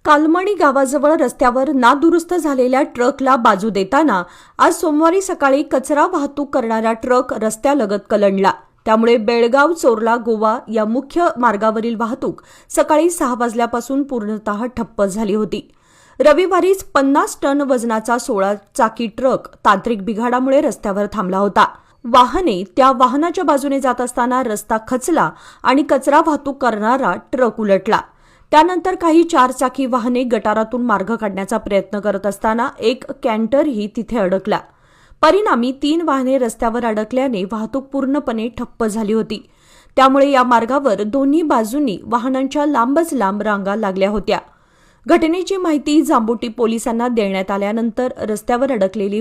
कालमणी गावाजवळ रस्त्यावर नादुरुस्त झालेल्या ट्रकला बाजू देताना आज सोमवारी सकाळी कचरा वाहतूक करणारा ट्रक रस्त्यालगत कलंडला। त्यामुळे बेळगाव चोरला गोवा या मुख्य मार्गावरील वाहतूक सकाळी 6 वाजल्यापासून पूर्णतः ठप्प झाली होती। रविवारीच 50 टन वजनाचा 16 चाकी ट्रक तांत्रिक बिघाडामुळे रस्त्यावर थांबला होता। वाहने त्या वाहनाच्या बाजूने जात असताना रस्ता खचला आणि कचरा वाहतूक करणारा ट्रक उलटला। त्यानंतर काही 4 चाकी वाहने गटारातून मार्ग काढण्याचा प्रयत्न करत असताना एक कॅन्टरही तिथे अडकला। परिणामी 3 वाहने रस्त्यावर अडकल्याने वाहतूक पूर्णपणे ठप्प झाली होती। त्यामुळे या मार्गावर दोन्ही बाजूंनी वाहनांच्या लांबच लांब रांगा लागल्या होत्या। घटनेची माहिती जांबुटी पोलिसांना देण्यात आल्यानंतर रस्त्यावर अडकलेली